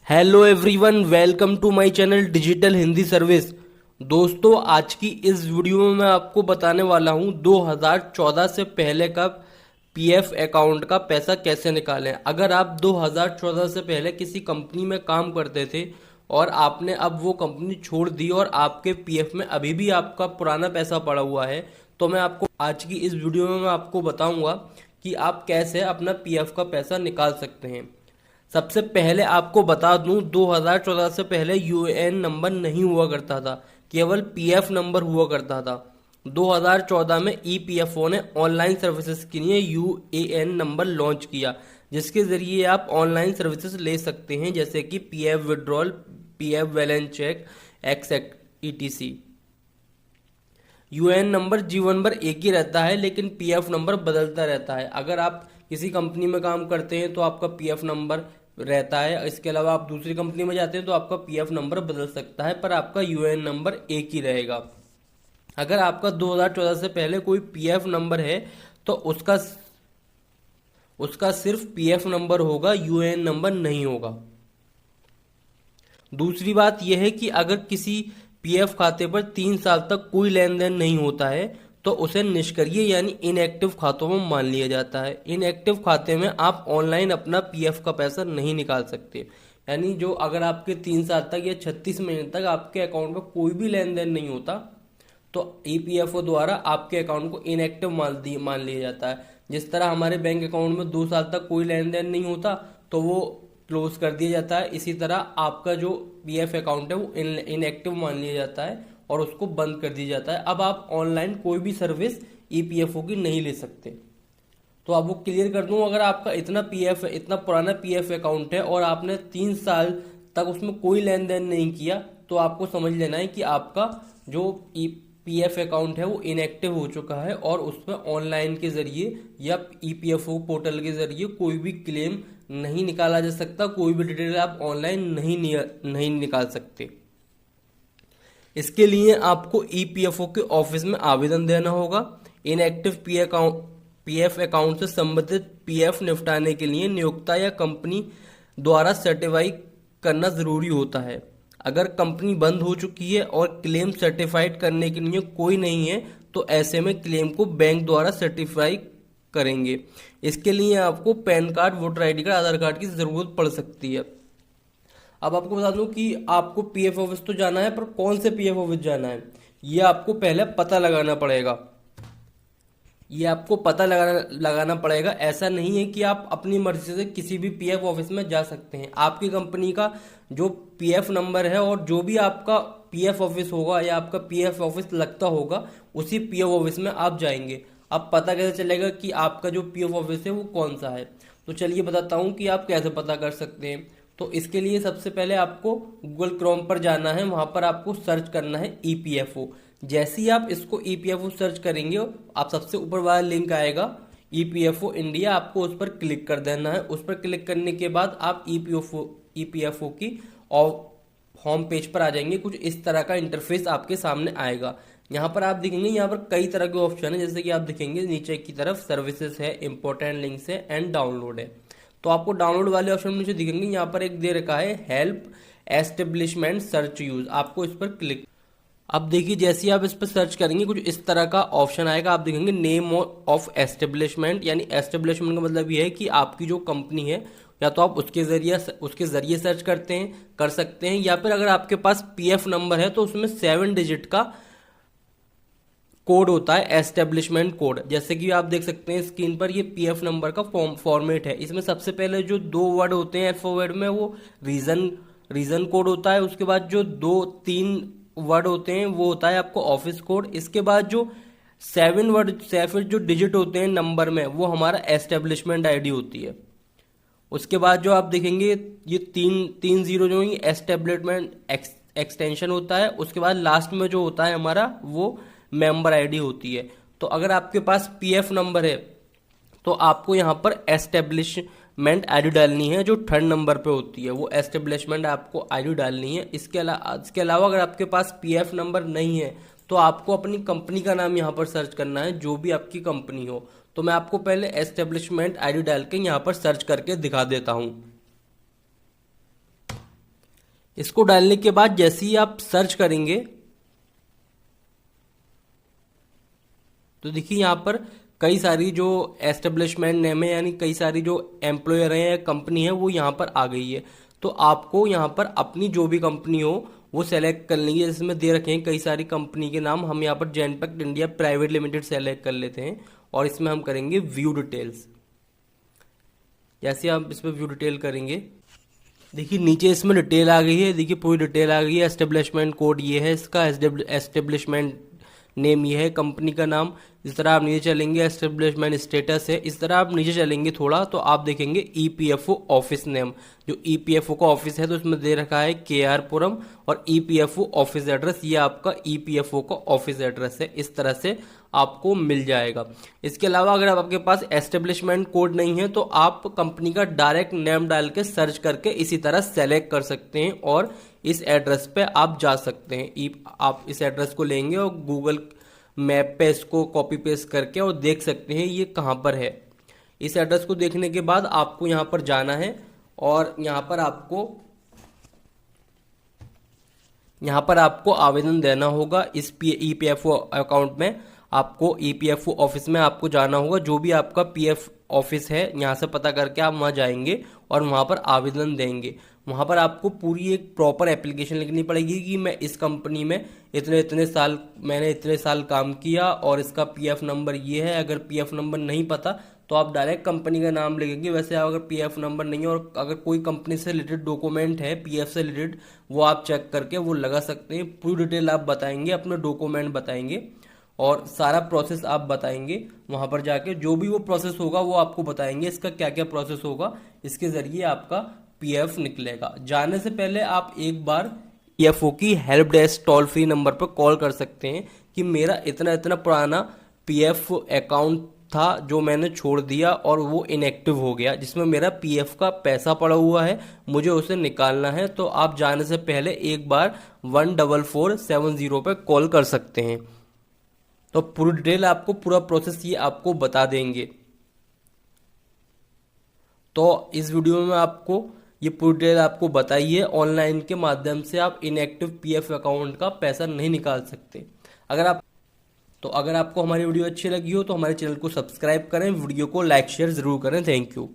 Hello everyone, welcome to my channel digital Hindi service. दोस्तों, आज की इस वीडियो में मैं आपको बताने वाला हूं 2014 से पहले का पीएफ अकाउंट का पैसा कैसे निकालें। अगर आप 2014 से पहले किसी कंपनी में काम करते थे और आपने अब वो कंपनी छोड़ दी और आपके पीएफ में अभी भी आपका पुराना पैसा पड़ा हुआ है, तो मैं आपको आज की इस वीडियो में मैं आपको बताऊंगा कि आप कैसे अपना पीएफ का पैसा निकाल सकते हैं। सबसे पहले आपको बता दूं, 2014 से पहले यूएएन नंबर नहीं हुआ करता था, केवल पीएफ नंबर हुआ करता था। 2014 में ईपीएफओ ने ऑनलाइन सर्विसेज के लिए यूएएन नंबर लॉन्च किया, जिसके जरिए आप ऑनलाइन सर्विसेज ले सकते हैं, जैसे कि PF withdrawal, PF balance check, exact etc. UAN number जीवन भर एक ही रहता है, लेकिन पीएफ नंबर बदलता रहता है। अगर आप किसी कंपनी में काम करते हैं तो आपका पीएफ नंबर रहता है, इसके अलावा आप दूसरी कंपनी में जाते हैं तो आपका पीएफ नंबर बदल सकता है, पर आपका यूएएन नंबर एक ही रहेगा। अगर आपका 2014 से पहले कोई पीएफ नंबर है तो उसका सिर्फ पीएफ नंबर होगा, यूएएन नंबर नहीं होगा। दूसरी बात यह है कि अगर किसी पीएफ खाते पर 3 साल तक कोई लेन देन नहीं होता है तो उसे निष्क्रिय यानी इनएक्टिव खातों में मान लिया जाता है। इनएक्टिव खाते में आप ऑनलाइन अपना पीएफ का पैसा नहीं निकाल सकते। यानी जो अगर आपके 3 साल तक या 36 महीने तक आपके अकाउंट में कोई भी लेन देन नहीं होता तो ईपीएफओ द्वारा आपके अकाउंट को इनएक्टिव मान लिया जाता है। जिस तरह हमारे बैंक अकाउंट में 2 साल तक कोई लेन देन नहीं होता तो वो क्लोज कर दिया जाता है, इसी तरह आपका जो पीएफ अकाउंट है वो इनएक्टिव मान लिया जाता है और उसको बंद कर दिया जाता है। अब आप ऑनलाइन कोई भी सर्विस ईपीएफओ की नहीं ले सकते। तो अब वो क्लियर कर दूं, अगर आपका इतना पुराना पीएफ अकाउंट है और आपने 3 साल तक उसमें कोई लेन देन नहीं किया तो आपको समझ लेना है कि आपका जो पीएफ अकाउंट है वो इनएक्टिव हो चुका है और उसमें ऑनलाइन के जरिए या ईपीएफओ पोर्टल के जरिए कोई भी क्लेम नहीं निकाला जा सकता, कोई भी डिटेल आप ऑनलाइन नहीं निकाल सकते। इसके लिए आपको ईपीएफओ के ऑफिस में आवेदन देना होगा। इनएक्टिव पीएफ अकाउंट से संबंधित पीएफ निपटाने के लिए नियोक्ता या कंपनी द्वारा सर्टिफाई करना जरूरी होता है। अगर कंपनी बंद हो चुकी है और क्लेम सर्टिफाइड करने के लिए कोई नहीं है तो ऐसे में क्लेम को बैंक द्वारा सर्टिफाई करेंगे। इसके लिए आपको PAN card, voter ID card, Aadhaar card की जरूरत पड़ सकती है। अब आपको बता दूं कि आपको पीएफ ऑफिस तो जाना है, पर कौन से पीएफ ऑफिस जाना है ये आपको पहले पता लगाना पड़ेगा। लगाना पड़ेगा। ऐसा नहीं है कि आप अपनी मर्जी से किसी भी पीएफ ऑफिस में जा सकते हैं। आपकी कंपनी का जो पीएफ नंबर है और जो भी आपका पीएफ ऑफिस होगा या आपका पीएफ ऑफिस लगता होगा, उसी पीएफ ऑफिस में आप जाएंगे। अब पता कैसे चलेगा कि आपका जो पीएफ ऑफिस है वो कौन सा है? तो चलिए बताता हूँ कि आप कैसे पता कर सकते हैं। तो इसके लिए सबसे पहले आपको गूगल क्रोम पर जाना है, वहां पर आपको सर्च करना है ईपीएफओ। जैसे ही आप इसको ईपीएफओ सर्च करेंगे, आप सबसे ऊपर वाला लिंक आएगा ईपीएफओ इंडिया, आपको उस पर क्लिक कर देना है। उस पर क्लिक करने के बाद आप ईपीएफओ की होम पेज पर आ जाएंगे। कुछ इस तरह का इंटरफेस आपके सामने आएगा। यहाँ पर आप देखेंगे, यहाँ पर कई तरह के ऑप्शन है, जैसे कि आप देखेंगे नीचे की तरफ सर्विसेज है, इंपॉर्टेंट लिंक्स है एंड डाउनलोड है। तो आपको डाउनलोड वाले ऑप्शन नीचे दिखेंगे, यहाँ पर एक दे रखा है हेल्प एस्टेब्लिशमेंट सर्च यूज, आपको इस पर क्लिक। अब देखिए, जैसे आप इस पर सर्च करेंगे कुछ इस तरह का ऑप्शन आएगा। आप देखेंगे नेम ऑफ एस्टेब्लिशमेंट, यानी एस्टेब्लिशमेंट का मतलब यह है कि आपकी जो कंपनी है, या तो आप उसके जरिए सर्च कर सकते हैं, या फिर अगर आपके पास पीएफ नंबर है तो उसमें 7 डिजिट का कोड होता है, एस्टेब्लिशमेंट कोड। जैसे कि आप देख सकते हैं स्क्रीन पर, ये पीएफ नंबर का फॉर्मेट है। इसमें सबसे पहले जो 2 वर्ड होते हैं अल्फाबेट में, वो रीजन कोड होता है। उसके बाद जो 2-3 वर्ड होते हैं वो होता है आपको ऑफिस कोड। इसके बाद जो 7 जो डिजिट होते हैं नंबर में, वो हमारा एस्टेब्लिशमेंट आईडी होती है। उसके बाद जो आप देखेंगे ये 3 जीरो जो एस्टेब्लिशमेंट एक्सटेंशन होता है। उसके बाद लास्ट में जो होता है हमारा वो मेंबर आईडी होती है। तो अगर आपके पास पीएफ नंबर है तो आपको यहाँ पर एस्टेब्लिशमेंट आईडी डालनी है, जो 3rd नंबर पे होती है, वो एस्टेब्लिशमेंट आपको आईडी डालनी है। इसके अलावा अगर आपके पास पीएफ नंबर नहीं है तो आपको अपनी कंपनी का नाम यहाँ पर सर्च करना है, जो भी आपकी कंपनी हो। तो मैं आपको पहले एस्टेब्लिशमेंट आईडी डाल के यहाँ पर सर्च करके दिखा देता हूँ। इसको डालने के बाद जैसे ही आप सर्च करेंगे तो देखिए यहाँ पर कई सारी जो एस्टेब्लिशमेंट नेम है, यानी कई सारी जो एम्प्लॉयर है या कंपनी है वो यहाँ पर आ गई है। तो आपको यहाँ पर अपनी जो भी कंपनी हो वो सेलेक्ट कर लेंगे। जिसमें दे रखे हैं कई सारी कंपनी के नाम, हम यहाँ पर जेनपेक्ट इंडिया प्राइवेट लिमिटेड सेलेक्ट कर लेते हैं और इसमें हम करेंगे व्यू डिटेल्स। जैसे आप इस पर व्यू डिटेल करेंगे, देखिए नीचे इसमें डिटेल आ गई है। देखिए पूरी डिटेल आ गई है। एस्टेब्लिशमेंट कोड ये है इसका, एस्टेब्लिशमेंट नेम ये है, कंपनी का नाम। इस तरह आप नीचे चलेंगे, एस्टेब्लिशमेंट स्टेटस है। इस तरह आप नीचे चलेंगे थोड़ा तो आप देखेंगे ईपीएफओ ऑफिस नेम। जो ईपीएफओ का ऑफिस है तो उसमें दे रखा है केआर पुरम, और ईपीएफओ ऑफिस एड्रेस ये आपका ईपीएफओ का ऑफिस एड्रेस है। इस तरह से आपको मिल जाएगा। इसके अलावा अगर आपके पास एस्टेब्लिशमेंट कोड नहीं है तो आप कंपनी का डायरेक्ट नेम डाल के सर्च करके इसी तरह सेलेक्ट कर सकते हैं और इस एड्रेस पे आप जा सकते हैं। आप इस एड्रेस को लेंगे और गूगल मैप पे इसको कॉपी पेस्ट करके और देख सकते हैं ये कहाँ पर है। इस एड्रेस को देखने के बाद आपको यहाँ पर जाना है और यहाँ पर आपको आवेदन देना होगा इस ईपीएफओ अकाउंट में। आपको ईपीएफओ ऑफिस में आपको जाना होगा। जो भी आपका पीएफ ऑफिस है यहाँ से पता करके आप वहाँ जाएंगे और वहाँ पर आवेदन देंगे। वहाँ पर आपको पूरी एक प्रॉपर एप्लीकेशन लिखनी पड़ेगी कि मैं इस कंपनी में मैंने इतने साल काम किया और इसका पीएफ नंबर ये है। अगर पीएफ नंबर नहीं पता तो आप डायरेक्ट कंपनी का नाम लिखेंगे। वैसे अगर पीएफ नंबर नहीं है और अगर कोई कंपनी से रिलेटेड डॉक्यूमेंट है पीएफ से रिलेटेड, वो आप चेक करके वो लगा सकते हैं। पूरी डिटेल आप बताएंगे, अपने डॉक्यूमेंट बताएंगे और सारा प्रोसेस आप बताएंगे। वहाँ पर जाके जो भी वो प्रोसेस होगा वो आपको बताएंगे इसका क्या क्या प्रोसेस होगा। इसके ज़रिए आपका पीएफ निकलेगा। जाने से पहले आप एक बार पीएफओ की help desk toll free number पर कॉल कर सकते हैं कि मेरा इतना इतना पुराना पीएफ अकाउंट था जो मैंने छोड़ दिया और वो इनएक्टिव हो गया, जिसमें मेरा पीएफ का पैसा पड़ा हुआ है, मुझे उसे निकालना है। तो आप जाने से पहले एक बार 14470 पे कॉल कर सकते हैं। तो पूरी डिटेल आपको, पूरा प्रोसेस ये आपको बता देंगे। तो इस वीडियो में आपको ये पूरी डिटेल आपको बताई है। ऑनलाइन के माध्यम से आप इनएक्टिव पीएफ अकाउंट का पैसा नहीं निकाल सकते। अगर आपको हमारी वीडियो अच्छी लगी हो तो हमारे चैनल को सब्सक्राइब करें, वीडियो को लाइक शेयर जरूर करें। Thank you.